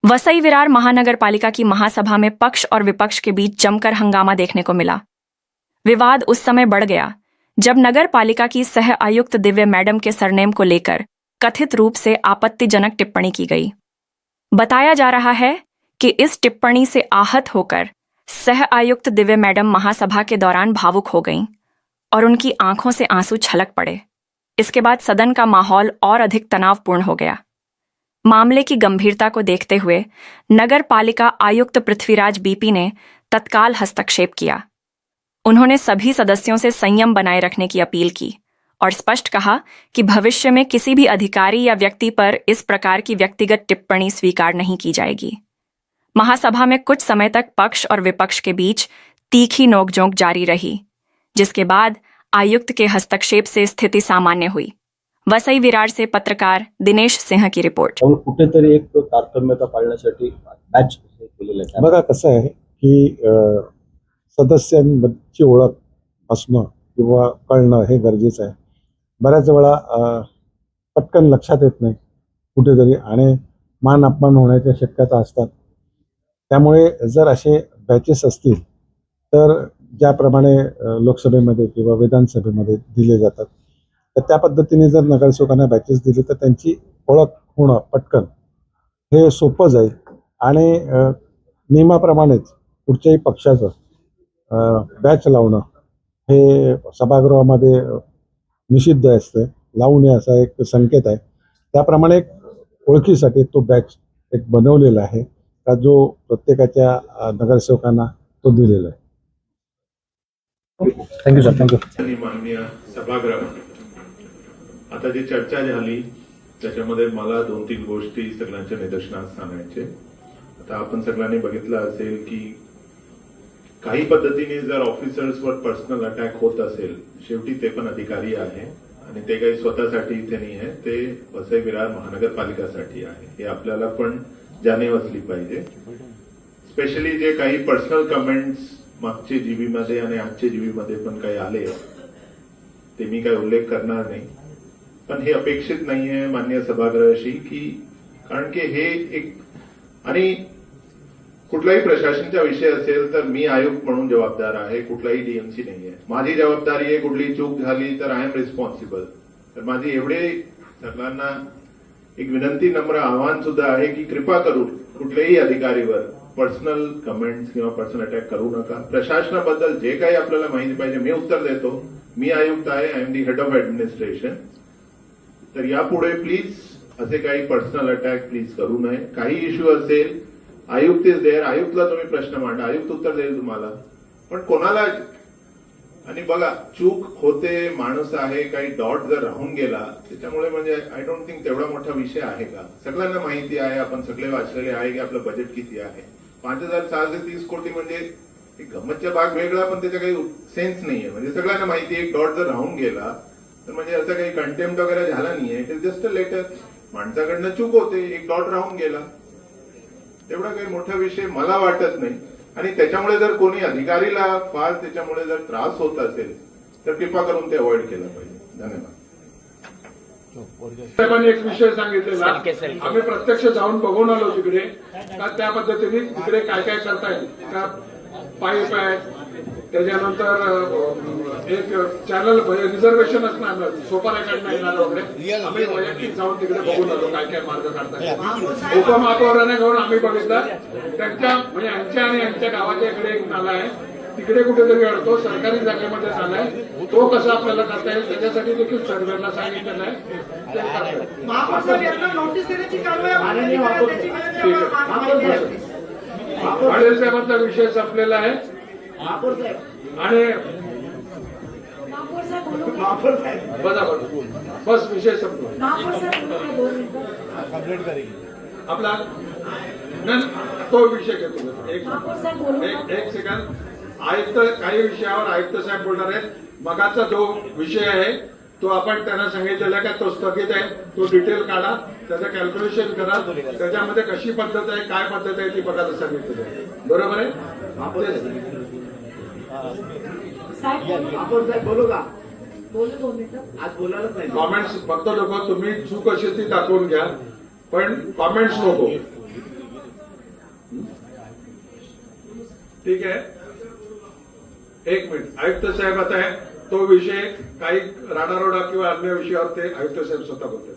वसई विरार महानगर पालिका की महासभा में पक्ष और विपक्ष के बीच जमकर हंगामा देखने को मिला। विवाद उस समय बढ़ गया जब नगर पालिका की सह आयुक्त दिव्य मैडम के सरनेम को लेकर कथित रूप से आपत्तिजनक टिप्पणी की गई। बताया जा रहा है कि इस टिप्पणी से आहत होकर सह आयुक्त दिव्य मैडम महासभा के दौरान भावुक हो गईं और उनकी आंखों से आंसू छलक पड़े। इसके बाद सदन का माहौल और अधिक तनावपूर्ण हो गया। मामले की गंभीरता को देखते हुए नगर पालिका आयुक्त पृथ्वीराज बीपी ने तत्काल हस्तक्षेप किया। उन्होंने सभी सदस्यों से संयम बनाए रखने की अपील की और स्पष्ट कहा कि भविष्य में किसी भी अधिकारी या व्यक्ति पर इस प्रकार की व्यक्तिगत टिप्पणी स्वीकार नहीं की जाएगी। महासभा में कुछ समय तक पक्ष और विपक्ष के बीच तीखी नोकझोंक जारी रही, जिसके बाद आयुक्त के हस्तक्षेप से स्थिति सामान्य हुई। वसई विरार से पत्रकार दिनेश सिंह की रिपोर्ट। कुठेतरी एक तारतम्यता पाळण्यासाठी बॅच केलेलं आहे। बघा कसं आहे की सदस्यांची ओळख असणं किंवा कळणं हे गरजेचं आहे। बऱ्याच वेळा पटकन लक्षात येत नाही कुठेतरी आणि मान अपमान होण्याच्या शक्यता असतात। त्यामुळे जर असे बॅचेस असतील तर ज्याप्रमाणे लोकसभेमध्ये किंवा विधानसभेमध्ये दिले जातात तर त्या पद्धतीने जर नगरसेवकांना बॅचेस दिले तर त्यांची ओळख होणं पटकन हे सोपं जाईल आणि नियमाप्रमाणेच कुठच्याही पक्षाचं बॅच लावणं हे सभागृहामध्ये निषिद्ध असते, लावू नये असा एक संकेत आहे। त्याप्रमाणे ओळखीसाठी तो बॅच एक बनवलेला आहे का जो प्रत्येकाच्या नगरसेवकांना तो दिलेला आहे। Thank you sir, thank you. माननीय सभागृह, आता जी चर्चा झाली त्याच्यामध्ये मला 2-3 गोष्टी सगळ्यांच्या निदर्शनास आणायचे। आता आपण सगळ्यांनी बघितलं असेल की काही पद्धतीने जर ऑफिसर्सवर पर्सनल अटॅक होत असेल, शेवटी ते पण अधिकारी आहे आणि ते काही स्वतःसाठी इथे नाही आहे, ते वसई विरार महानगरपालिकासाठी आहे, हे आपल्याला पण जाणीव असली पाहिजे। स्पेशली जे काही पर्सनल कमेंट्स मागचे जीबी मध्ये आणि आजचे जीबी मध्ये पण काही आले ते मी काही उल्लेख करणार नाही, पण हे अपेक्षित नाहीये माननीय सभागृहाशी की कारण की हे एक आणि कुठलाही प्रशासनाचा विषय असेल तर मी आयुक्त म्हणून जबाबदार आहे, कुठलाही डीएमसी नाहीये। माझी जबाबदारी आहे, कुठली चूक झाली तर आय एम रिस्पॉन्सिबल। तर माझी एवढे सगळ्यांना एक विनंती, नम्र आवाहन सुद्धा आहे की कृपा करून कुठल्याही अधिकारीवर पर्सनल कमेंट्स किंवा पर्सनल अटॅक करू नका। प्रशासनाबद्दल जे काही आपल्याला माहिती पाहिजे मी उत्तर देतो, मी आयुक्त आहे, I am the head of administration. तर यापुढे प्लीज असे काही पर्सनल अटॅक प्लीज करू नये। काही इश्यू असेल, आयुक्त इज देअर, आयुक्तला तुम्ही प्रश्न मांडा, आयुक्त उत्तर देईल तुम्हाला, पण कोणाला आणि बघा चूक होते, माणूस आहे, काही डॉट जर राहून गेला त्याच्यामुळे म्हणजे आय डोंट थिंक तेवढा मोठा विषय आहे का। सगळ्यांना माहिती आहे, आपण सगळे वाचलेले आहे की आपलं बजेट किती आहे। 5,630 कोटी म्हणजे गमतचा भाग वेगळा, पण त्याचा काही सेन्स नाहीये। म्हणजे सगळ्यांना माहिती आहे, एक डॉट जर राहून गेला तर म्हणजे असं काही कंटेम्प्ट वगैरे झाला नाहीये, it is just a letter. माणसाकडनं चूक होते, एक डॉट राहून गेला, तेवढा काही मोठा विषय मला वाटत नाही। आणि त्याच्यामुळे जर कोणी अधिकारीला फार त्याच्यामुळे जर त्रास होत असेल तर कृपा करून ते अवॉइड केलं पाहिजे। धन्यवाद। साहेबांनी एक विषय सांगितलेला, आम्ही प्रत्यक्ष जाऊन बघून आलो तिकडे का त्या पद्धतीने तिकडे काय काय करता येईल का। पाईप आहे, त्याच्यानंतर एक चॅनल रिझर्वेशन असणार, सोपा रेकॉर्ड नाही येणार वगैरे, आम्ही वैयक्तिक जाऊन तिकडे बघून आलो काय काय मार्ग काढता येईल। उपमहापौराने घेऊन आम्ही बघितलं, त्यांच्या म्हणजे यांच्या आणि यांच्या गावाच्या इकडे एक नाला आहे, तिकडे कुठेतरी अडतो, सरकारी जागेमध्ये झालाय, तो कसा आपल्याला करता येईल त्याच्यासाठी देखील सर्वेला सांगितलेलं आहे। पाटील साहेबांचा विषय संपलेला आहे आणि बस विषय संपला आपला, तो विषय घेतो। एक सेकंड, आयुक्त काही विषयावर आयुक्त साहेब बोलणार आहेत। मगाचा जो विषय आहे तो आपण त्यांना सांगितलेला का तो स्थगित आहे, तो डिटेल काढा, त्याचं कॅल्क्युलेशन करा, त्याच्यामध्ये कशी पद्धत आहे, काय पद्धत आहे ती बघायला सांगितलेलं आहे, बरोबर आहे। बोलू का? आज बोलायलाच नाही, कॉमेंट्स फक्त लोक तुम्ही चूक असेल ती दाखवून घ्या, पण कॉमेंट्स नको। ठीक आहे, एक मिनिट. आयुक्त साहेब आता तो विषय काही राडारोडा किंवा अन्य विषयावर ते आयुक्त साहेब स्वतः बोलतात.